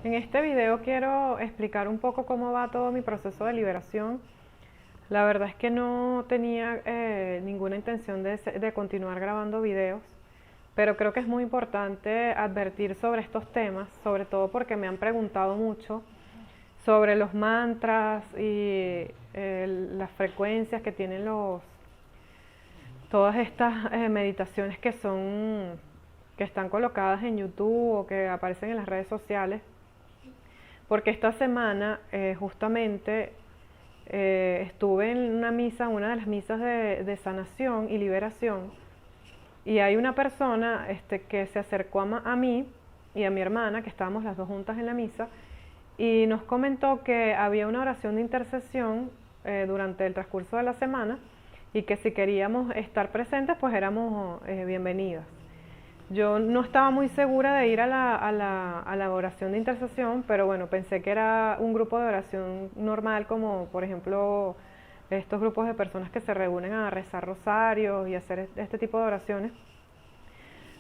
En este video quiero explicar un poco cómo va todo mi proceso de liberación. La verdad es que no tenía ninguna intención de continuar grabando videos, pero creo que es muy importante advertir sobre estos temas, sobre todo porque me han preguntado mucho sobre los mantras y las frecuencias que tienen todas estas meditaciones que están colocadas en YouTube o que aparecen en las redes sociales. Porque esta semana justamente estuve en una de las misas de sanación y liberación, y hay una persona que se acercó a mí y a mi hermana, que estábamos las dos juntas en la misa, y nos comentó que había una oración de intercesión durante el transcurso de la semana y que si queríamos estar presentes pues éramos bienvenidas. Yo no estaba muy segura de ir a la oración de intercesión, pero bueno, pensé que era un grupo de oración normal, como por ejemplo estos grupos de personas que se reúnen a rezar rosarios y hacer este tipo de oraciones.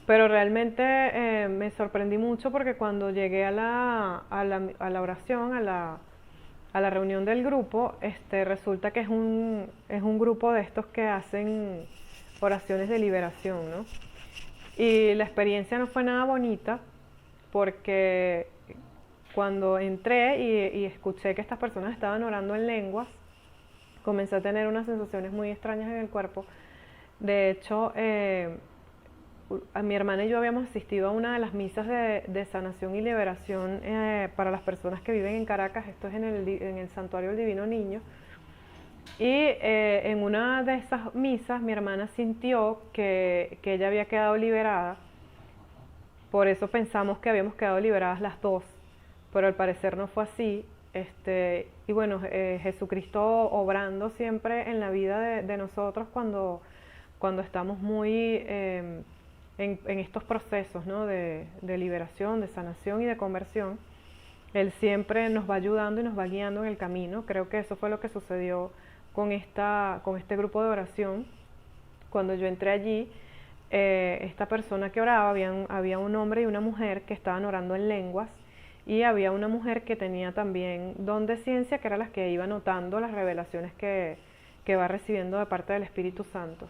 Pero realmente me sorprendí mucho porque cuando llegué a la oración, a la reunión del grupo, resulta que es un grupo de estos que hacen oraciones de liberación, ¿no? Y la experiencia no fue nada bonita porque cuando entré y escuché que estas personas estaban orando en lenguas, comencé a tener unas sensaciones muy extrañas en el cuerpo. De hecho, a mi hermana y yo habíamos asistido a una de las misas de sanación y liberación para las personas que viven en Caracas. Esto es en el Santuario del Divino Niño. Y en una de esas misas mi hermana sintió que ella había quedado liberada. Por eso pensamos que habíamos quedado liberadas las dos, pero al parecer no fue así. Y bueno, Jesucristo obrando siempre en la vida de nosotros cuando estamos muy en estos procesos, ¿no? De liberación, de sanación y de conversión. Él siempre nos va ayudando y nos va guiando en el camino. Creo que eso fue lo que sucedió con este grupo de oración. Cuando yo entré allí, esta persona que oraba, había un hombre y una mujer que estaban orando en lenguas, y había una mujer que tenía también don de ciencia, que era las que iba notando las revelaciones que va recibiendo de parte del Espíritu Santo.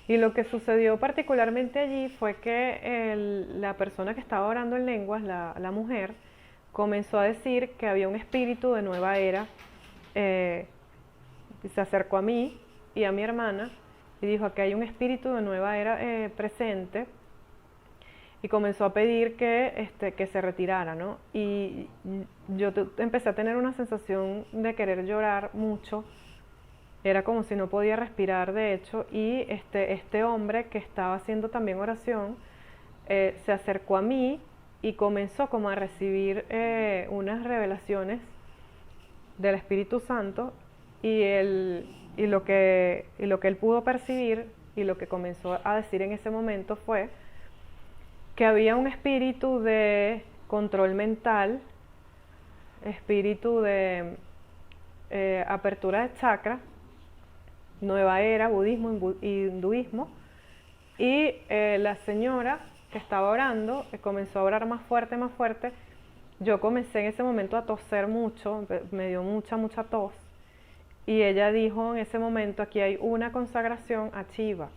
Y lo que sucedió particularmente allí fue que la persona que estaba orando en lenguas, la mujer, comenzó a decir que había un espíritu de nueva era. eh, Se acercó a mí y a mi hermana y dijo: aquí hay un espíritu de nueva era presente, y comenzó a pedir que se retirara, ¿no? Y yo empecé a tener una sensación de querer llorar mucho. Era como si no podía respirar, de hecho, y este hombre que estaba haciendo también oración se acercó a mí y comenzó como a recibir unas revelaciones del Espíritu Santo, y, y lo que él pudo percibir y lo que comenzó a decir en ese momento fue que había un espíritu de control mental, espíritu de apertura de chakra, nueva era, budismo, hinduismo, y la señora que estaba orando comenzó a orar más fuerte, más fuerte. Yo comencé en ese momento a toser mucho, me dio mucha tos, y ella dijo en ese momento: aquí hay una consagración a Shiva,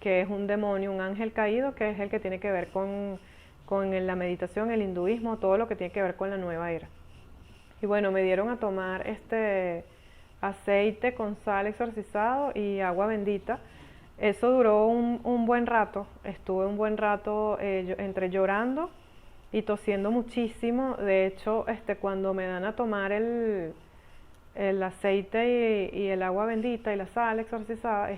que es un demonio, un ángel caído, que es el que tiene que ver con la meditación, el hinduismo, todo lo que tiene que ver con la nueva era. Y bueno, me dieron a tomar aceite con sal exorcizado y agua bendita. Eso duró un buen rato, estuve un buen rato entre llorando y tosiendo muchísimo. De hecho, cuando me dan a tomar el aceite y el agua bendita y la sal exorcizada,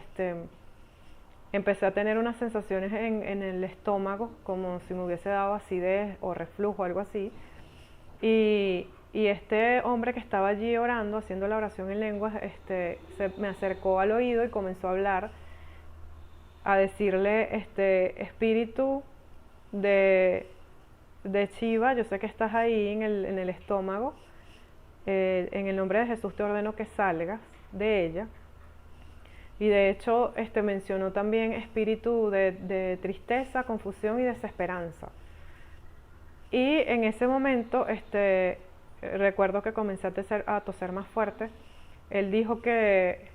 empecé a tener unas sensaciones en el estómago, como si me hubiese dado acidez o reflujo, algo así. Y este hombre que estaba allí orando, haciendo la oración en lenguas, me acercó al oído y comenzó a hablar, a decirle: espíritu de, de Shiva, yo sé que estás ahí en el estómago, en el nombre de Jesús te ordeno que salgas de ella. Y de hecho mencionó también espíritu de tristeza, confusión y desesperanza. Y en ese momento, recuerdo que comencé a toser más fuerte. Él dijo que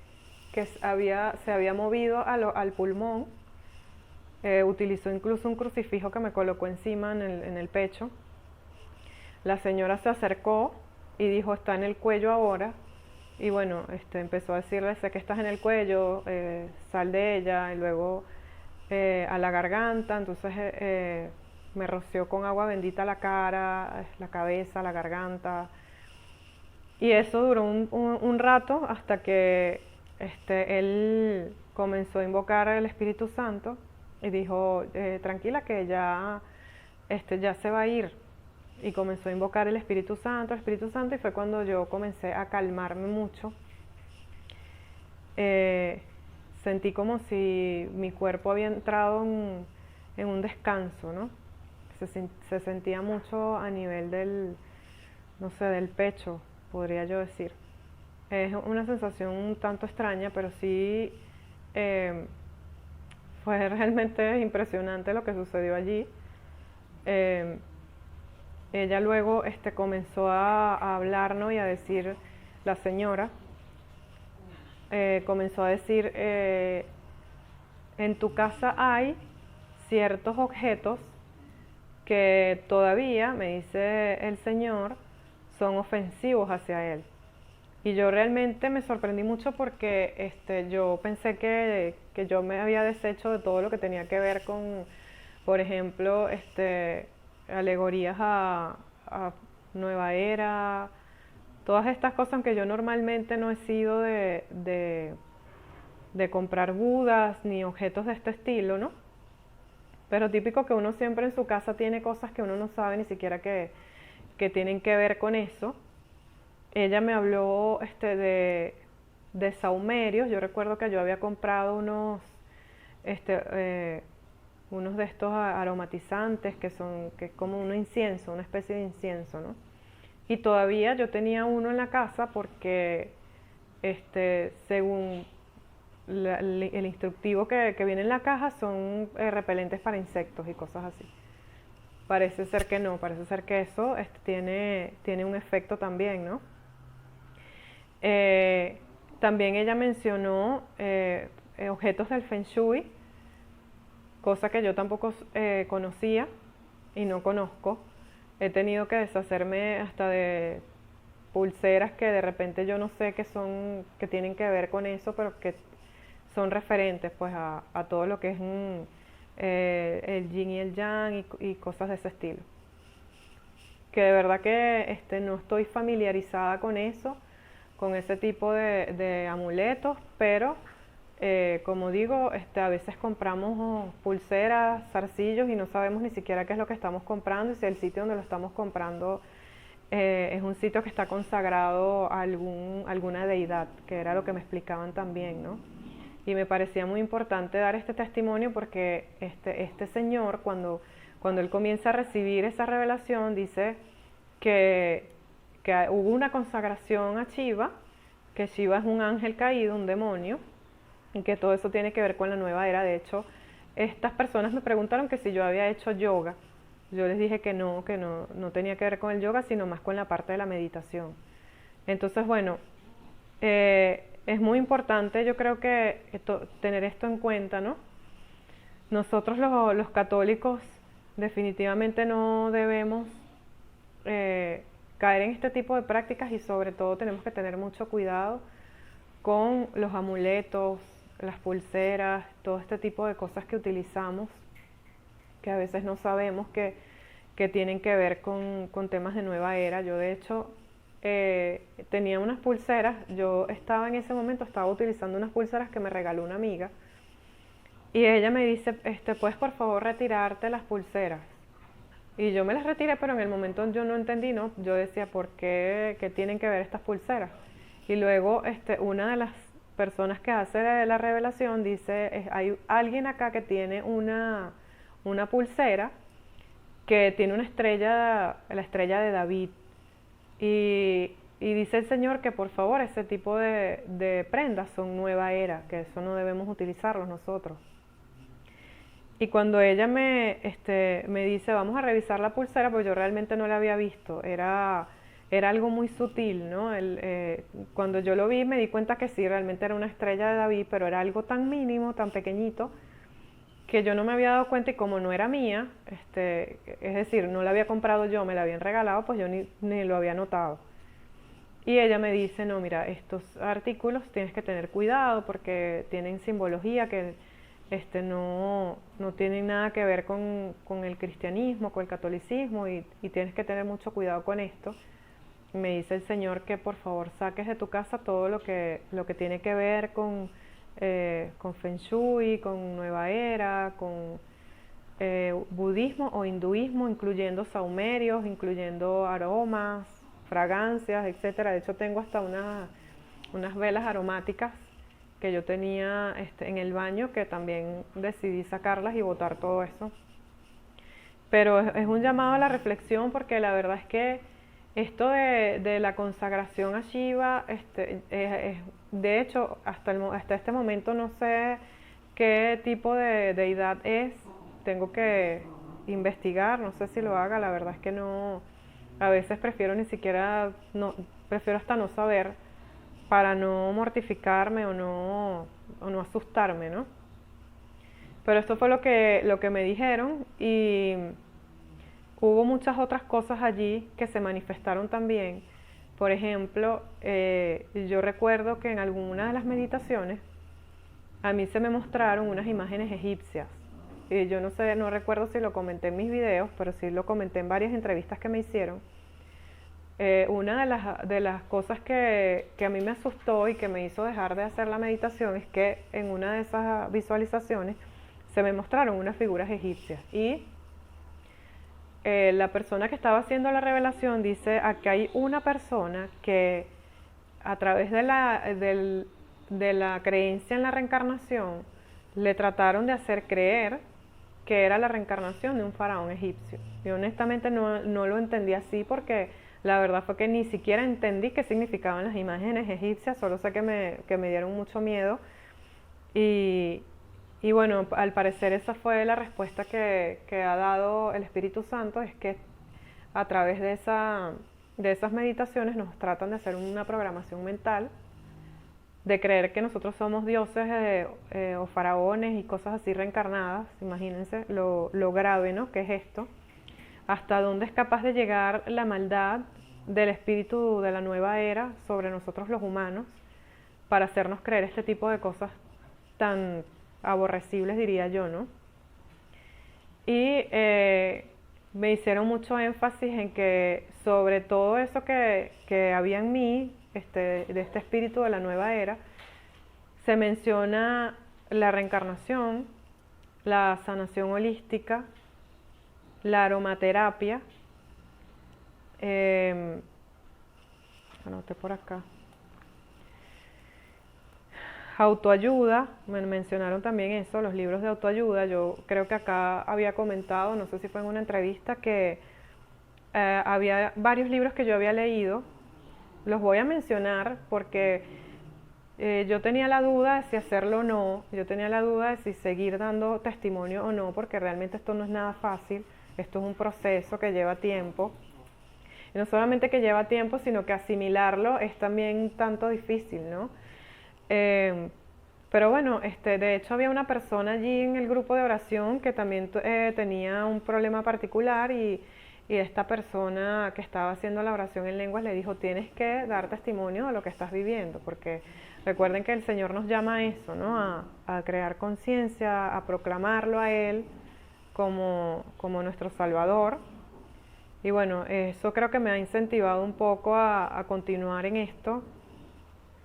se había movido al pulmón. Utilizó incluso un crucifijo que me colocó encima en el pecho. La señora se acercó y dijo, está en el cuello ahora. Y bueno, empezó a decirle, sé que estás en el cuello, sal de ella. Y luego a la garganta, entonces me roció con agua bendita la cara, la cabeza, la garganta. Y eso duró un rato hasta que él comenzó a invocar al Espíritu Santo y dijo, tranquila que ya se va a ir. Y comenzó a invocar el Espíritu Santo, y fue cuando yo comencé a calmarme mucho. Sentí como si mi cuerpo había entrado en un descanso, ¿no? Se sentía mucho a nivel no sé, del pecho, podría yo decir. Es una sensación un tanto extraña, pero sí fue realmente impresionante lo que sucedió allí. Eh, Ella luego comenzó a hablarnos y a decir, la señora comenzó a decir, en tu casa hay ciertos objetos que todavía, me dice el Señor, son ofensivos hacia Él. Y yo realmente me sorprendí mucho porque yo pensé que yo me había deshecho de todo lo que tenía que ver con, por ejemplo, alegorías a Nueva Era, todas estas cosas, aunque yo normalmente no he sido de comprar budas ni objetos de este estilo, ¿no? Pero típico que uno siempre en su casa tiene cosas que uno no sabe ni siquiera que tienen que ver con eso. Ella me habló de saumerios. Yo recuerdo que yo había comprado unos de estos aromatizantes que es como un incienso, una especie de incienso, ¿no? Y todavía yo tenía uno en la casa porque según el instructivo que viene en la caja son repelentes para insectos y cosas así. Parece ser que no, parece ser que eso tiene un efecto también, ¿no? También ella mencionó objetos del Feng Shui, cosa que yo tampoco conocía y no conozco. He tenido que deshacerme hasta de pulseras que de repente yo no sé que tienen que ver con eso, pero que son referentes pues a todo lo que es el yin y el yang y cosas de ese estilo. Que de verdad que no estoy familiarizada con eso, con ese tipo de amuletos, pero como digo, a veces compramos pulseras, zarcillos y no sabemos ni siquiera qué es lo que estamos comprando y si el sitio donde lo estamos comprando es un sitio que está consagrado a alguna deidad, que era lo que me explicaban también, ¿no? Y me parecía muy importante dar este testimonio porque este señor, cuando él comienza a recibir esa revelación, dice que hubo una consagración a Shiva, que Shiva es un ángel caído, un demonio, y que todo eso tiene que ver con la nueva era. De hecho, estas personas me preguntaron que si yo había hecho yoga. Yo les dije que no tenía que ver con el yoga, sino más con la parte de la meditación. Entonces, bueno, es muy importante, yo creo que tener esto en cuenta, ¿no? Nosotros los católicos definitivamente no debemos caer en este tipo de prácticas y sobre todo tenemos que tener mucho cuidado con los amuletos, las pulseras, todo este tipo de cosas que utilizamos, que a veces no sabemos que tienen que ver con temas de nueva era. Yo de hecho tenía unas pulseras, yo estaba en ese momento, estaba utilizando unas pulseras que me regaló una amiga y ella me dice, ¿puedes por favor retirarte las pulseras? Y yo me las retiré, pero en el momento yo no entendí, ¿no? Yo decía, ¿por qué tienen que ver estas pulseras? Y luego una de las personas que hace la revelación dice, hay alguien acá que tiene una pulsera que tiene una estrella, la estrella de David. Y dice el Señor que por favor ese tipo de prendas son nueva era, que eso no debemos utilizarlos nosotros. Y cuando ella me dice, vamos a revisar la pulsera, pues yo realmente no la había visto, era algo muy sutil, ¿no? Cuando yo lo vi me di cuenta que sí, realmente era una estrella de David, pero era algo tan mínimo, tan pequeñito, que yo no me había dado cuenta y como no era mía, es decir, no la había comprado yo, me la habían regalado, pues yo ni lo había notado. Y ella me dice, no, mira, estos artículos tienes que tener cuidado porque tienen simbología que no tienen nada que ver con el cristianismo, con el catolicismo y tienes que tener mucho cuidado con esto. Me dice el Señor que por favor saques de tu casa todo lo que tiene que ver con Feng Shui, con Nueva Era, con budismo o hinduismo, incluyendo saumerios, incluyendo aromas, fragancias, etcétera. De hecho tengo hasta unas velas aromáticas que yo tenía en el baño que también decidí sacarlas y botar todo eso. Pero es un llamado a la reflexión porque la verdad es que esto de la consagración a Shiva, de hecho, hasta este momento no sé qué tipo de deidad es. Tengo que investigar, no sé si lo haga, la verdad es que no. A veces prefiero ni siquiera, no, prefiero hasta no saber para no mortificarme o no asustarme, ¿no? Pero esto fue lo que me dijeron y hubo muchas otras cosas allí que se manifestaron también. Por ejemplo, yo recuerdo que en alguna de las meditaciones a mí se me mostraron unas imágenes egipcias. Y yo no sé, no recuerdo si lo comenté en mis videos, pero sí lo comenté en varias entrevistas que me hicieron. Una de las cosas que a mí me asustó y que me hizo dejar de hacer la meditación es que en una de esas visualizaciones se me mostraron unas figuras egipcias y la persona que estaba haciendo la revelación dice, aquí hay una persona que a través de la creencia en la reencarnación le trataron de hacer creer que era la reencarnación de un faraón egipcio. Y honestamente no lo entendí así porque la verdad fue que ni siquiera entendí qué significaban las imágenes egipcias, solo sé que me dieron mucho miedo. Y bueno, al parecer esa fue la respuesta que ha dado el Espíritu Santo, es que a través de esas meditaciones nos tratan de hacer una programación mental, de creer que nosotros somos dioses o faraones y cosas así reencarnadas. Imagínense lo grave, ¿no?, que es esto. Hasta dónde es capaz de llegar la maldad del espíritu de la nueva era sobre nosotros los humanos para hacernos creer este tipo de cosas tan aborrecibles, diría yo, ¿no? Y me hicieron mucho énfasis en que sobre todo eso que había en mí, de este espíritu de la nueva era, se menciona la reencarnación, la sanación holística, la aromaterapia, anoté por acá, autoayuda, me mencionaron también eso, los libros de autoayuda. Yo creo que acá había comentado, no sé si fue en una entrevista, que había varios libros que yo había leído. Los voy a mencionar porque yo tenía la duda de si hacerlo o no, yo tenía la duda de si seguir dando testimonio o no, porque realmente esto no es nada fácil, esto es un proceso que lleva tiempo. Y no solamente que lleva tiempo, sino que asimilarlo es también un tanto difícil, ¿no? Pero bueno, de hecho había una persona allí en el grupo de oración que también tenía un problema particular y esta persona que estaba haciendo la oración en lenguas le dijo, tienes que dar testimonio de lo que estás viviendo, porque recuerden que el Señor nos llama a eso, ¿no? A crear conciencia, a proclamarlo a Él como nuestro Salvador. Y bueno, eso creo que me ha incentivado un poco a continuar en esto.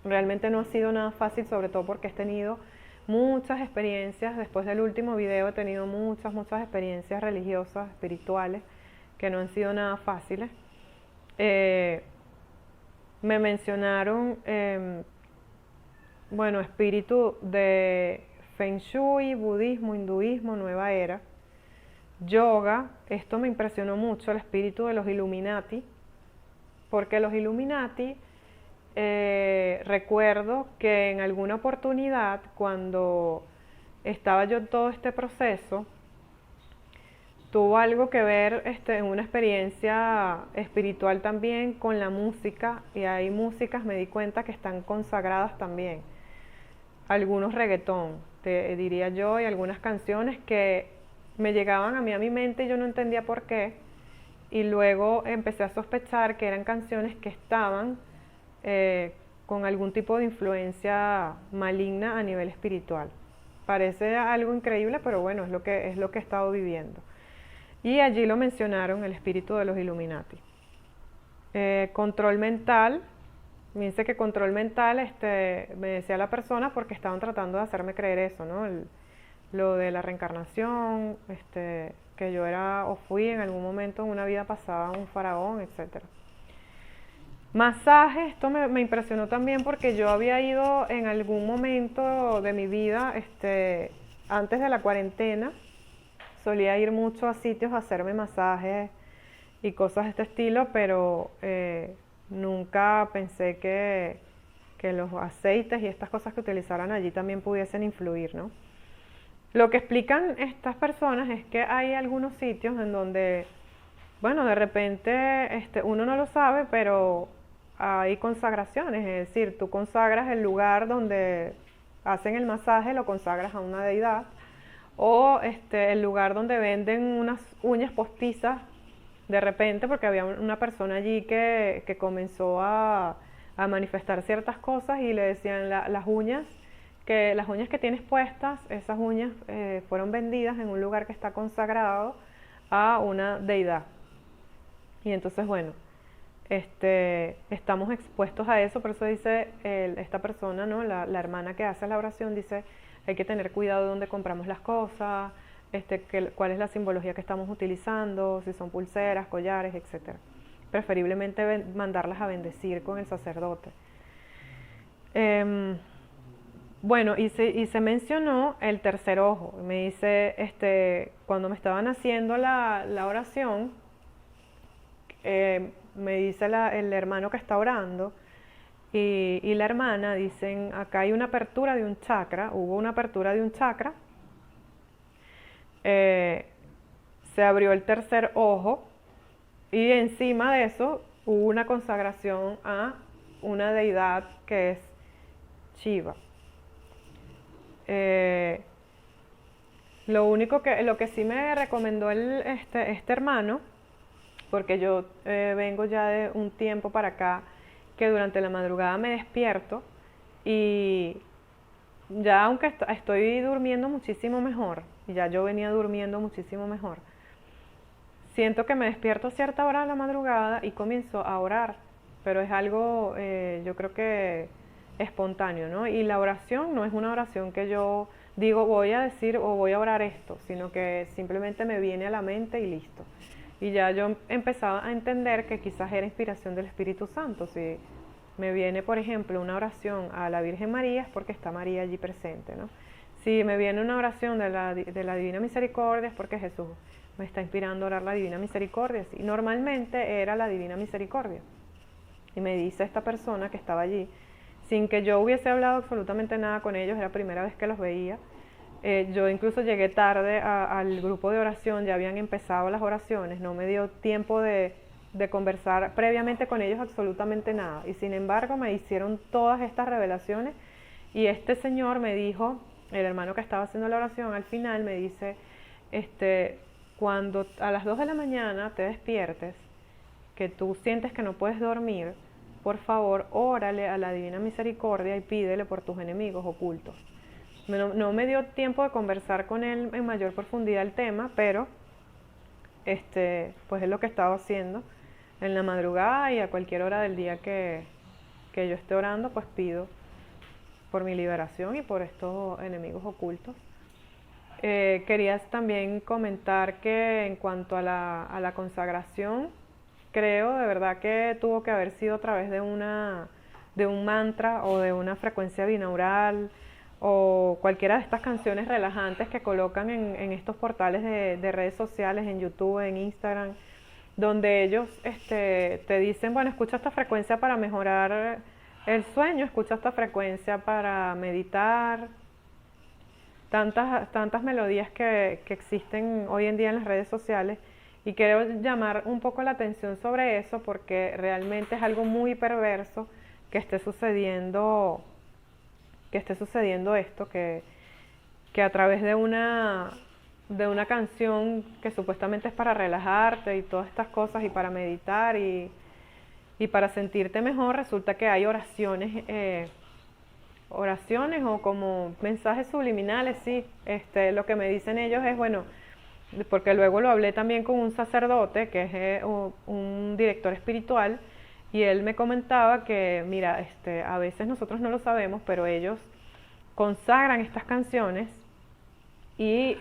Realmente no ha sido nada fácil, sobre todo porque he tenido muchas experiencias. Después del último video he tenido muchas experiencias religiosas, espirituales, que no han sido nada fáciles. Me mencionaron, bueno, espíritu de Feng Shui, budismo, hinduismo, nueva era, yoga. Esto me impresionó mucho, el espíritu de los Illuminati, porque los Illuminati, recuerdo que en alguna oportunidad, cuando estaba yo en todo este proceso, tuvo algo que ver en una experiencia espiritual también con la música, y hay músicas, me di cuenta, que están consagradas también. Algunos reggaetón, te diría yo, y algunas canciones que me llegaban a mi mente y yo no entendía por qué, y luego empecé a sospechar que eran canciones que estaban con algún tipo de influencia maligna a nivel espiritual. Parece algo increíble, pero bueno, es lo que he estado viviendo. Y allí lo mencionaron, el espíritu de los Illuminati. Control mental, me dice que control mental, me decía la persona, porque estaban tratando de hacerme creer eso, ¿no? Lo de la reencarnación, que yo era o fui en algún momento en una vida pasada un faraón, etcétera. Masaje, esto me impresionó también, porque yo había ido en algún momento de mi vida, antes de la cuarentena, solía ir mucho a sitios a hacerme masajes y cosas de este estilo, pero nunca pensé que los aceites y estas cosas que utilizaran allí también pudiesen influir, ¿no? Lo que explican estas personas es que hay algunos sitios en donde, bueno, de repente uno no lo sabe, pero hay consagraciones, es decir, tú consagras el lugar donde hacen el masaje, lo consagras a una deidad, o el lugar donde venden unas uñas postizas, de repente, porque había una persona allí que comenzó a manifestar ciertas cosas, y le decían las uñas que tienes puestas, esas uñas fueron vendidas en un lugar que está consagrado a una deidad. Y entonces, bueno, estamos expuestos a eso. Por eso dice esta persona, ¿no? La hermana que hace la oración, dice: hay que tener cuidado de dónde compramos las cosas, cuál es la simbología que estamos utilizando, si son pulseras, collares, etc. Preferiblemente mandarlas a bendecir con el sacerdote. Bueno, y se mencionó el tercer ojo. Me dice, cuando me estaban haciendo la oración, me dice el hermano que está orando, y la hermana, dicen: acá hay una apertura de un chakra, hubo una apertura de un chakra, se abrió el tercer ojo, y encima de eso hubo una consagración a una deidad que es Shiva. Lo que sí me recomendó este hermano, porque yo vengo ya de un tiempo para acá que durante la madrugada me despierto, y ya, aunque estoy durmiendo muchísimo mejor, y ya yo venía durmiendo muchísimo mejor, siento que me despierto a cierta hora de la madrugada y comienzo a orar, pero es algo, yo creo que espontáneo, ¿no? Y la oración no es una oración que yo digo voy a decir o voy a orar esto, sino que simplemente me viene a la mente y listo. Y ya yo empezaba a entender que quizás era inspiración del Espíritu Santo. Si me viene, por ejemplo, una oración a la Virgen María, es porque está María allí presente, ¿no? Si me viene una oración de la Divina Misericordia, es porque Jesús me está inspirando a orar la Divina Misericordia. Y normalmente era la Divina Misericordia. Y me dice esta persona que estaba allí, sin que yo hubiese hablado absolutamente nada con ellos, era la primera vez que los veía. Yo incluso llegué tarde al grupo de oración, ya habían empezado las oraciones, no me dio tiempo de conversar previamente con ellos absolutamente nada. Y sin embargo me hicieron todas estas revelaciones, y este señor me dijo, el hermano que estaba haciendo la oración, al final me dice, cuando a las 2 de la mañana te despiertes, que tú sientes que no puedes dormir, por favor, órale a la Divina Misericordia y pídele por tus enemigos ocultos. No me dio tiempo de conversar con él en mayor profundidad el tema, pero pues es lo que estaba haciendo en la madrugada, y a cualquier hora del día que yo esté orando, pues pido por mi liberación y por estos enemigos ocultos. Quería también comentar que en cuanto a la consagración, creo de verdad que tuvo que haber sido a través de un mantra o de una frecuencia binaural, o cualquiera de estas canciones relajantes que colocan en estos portales de redes sociales, en YouTube, en Instagram, donde ellos te dicen, bueno, escucha esta frecuencia para mejorar el sueño, escucha esta frecuencia para meditar, tantas melodías que existen hoy en día en las redes sociales, y quiero llamar un poco la atención sobre eso porque realmente es algo muy perverso que esté sucediendo, esto, que a través de una canción que supuestamente es para relajarte y todas estas cosas y para meditar y para sentirte mejor, resulta que hay oraciones o como mensajes subliminales, sí. Lo que me dicen ellos es, bueno, porque luego lo hablé también con un sacerdote que es un director espiritual, y él me comentaba que, mira, a veces nosotros no lo sabemos, pero ellos consagran estas canciones y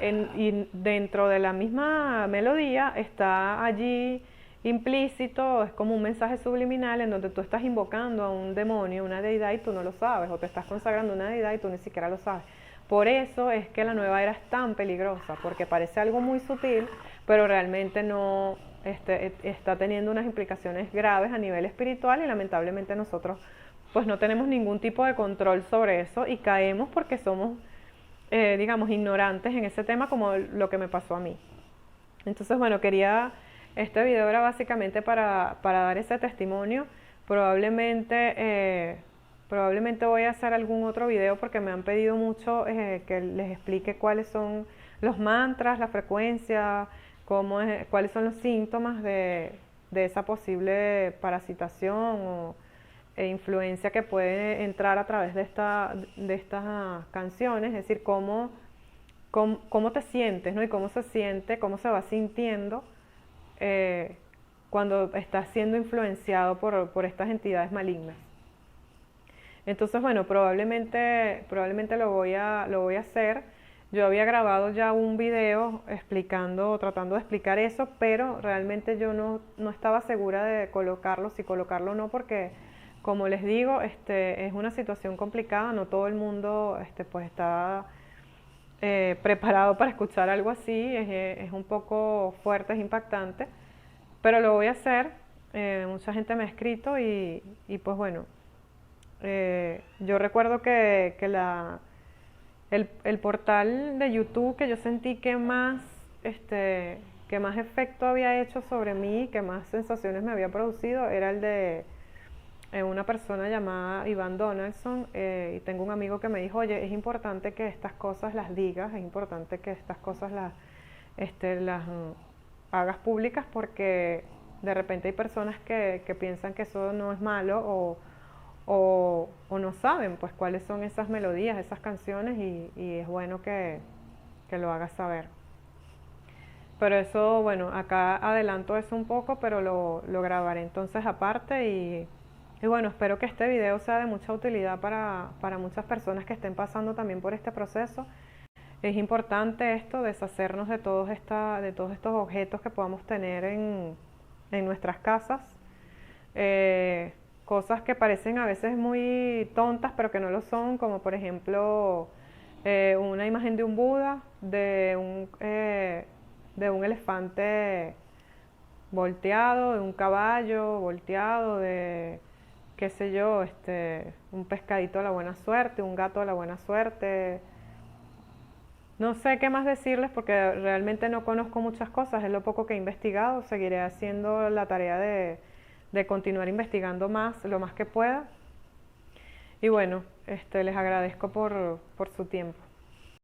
dentro de la misma melodía está allí implícito, es como un mensaje subliminal en donde tú estás invocando a un demonio, una deidad, y tú no lo sabes, o te estás consagrando a una deidad y tú ni siquiera lo sabes. Por eso es que la nueva era es tan peligrosa, porque parece algo muy sutil, pero realmente no está teniendo unas implicaciones graves a nivel espiritual, y lamentablemente nosotros pues no tenemos ningún tipo de control sobre eso y caemos porque somos, digamos, ignorantes en ese tema, como lo que me pasó a mí. Entonces, bueno, este video era básicamente para dar ese testimonio. Probablemente voy a hacer algún otro video porque me han pedido mucho que les explique cuáles son los mantras, la frecuencia, cuáles son los síntomas de esa posible parasitación e influencia que puede entrar a través de estas canciones, es decir, cómo te sientes, ¿no? Y cómo se siente, cómo se va sintiendo cuando estás siendo influenciado por estas entidades malignas. Entonces, bueno, probablemente lo voy a hacer. Yo había grabado ya un video tratando de explicar eso, pero realmente yo no estaba segura de si colocarlo o no, porque como les digo, es una situación complicada, no todo el mundo pues está preparado para escuchar algo así, es un poco fuerte, es impactante, pero lo voy a hacer. Mucha gente me ha escrito y pues bueno, yo recuerdo que el portal de YouTube que yo sentí que más efecto había hecho sobre mí, que más sensaciones me había producido, era el de una persona llamada Iván Donaldson, y tengo un amigo que me dijo, oye, es importante que estas cosas las digas, es importante que estas cosas las hagas públicas, porque de repente hay personas que piensan que eso no es malo o no saben pues cuáles son esas melodías, esas canciones, y es bueno que lo hagas saber. Pero eso, bueno, acá adelanto eso un poco, pero lo grabaré entonces aparte, y bueno, espero que este video sea de mucha utilidad para muchas personas que estén pasando también por este proceso. Es importante esto, deshacernos de todos estos objetos que podamos tener en nuestras casas. Cosas que parecen a veces muy tontas, pero que no lo son, como por ejemplo una imagen de un Buda, de un elefante volteado, de un caballo volteado, de qué sé yo, un pescadito de la buena suerte, un gato de la buena suerte. No sé qué más decirles porque realmente no conozco muchas cosas, es lo poco que he investigado. Seguiré haciendo la tarea de continuar investigando lo más que pueda. Y bueno, les agradezco por su tiempo.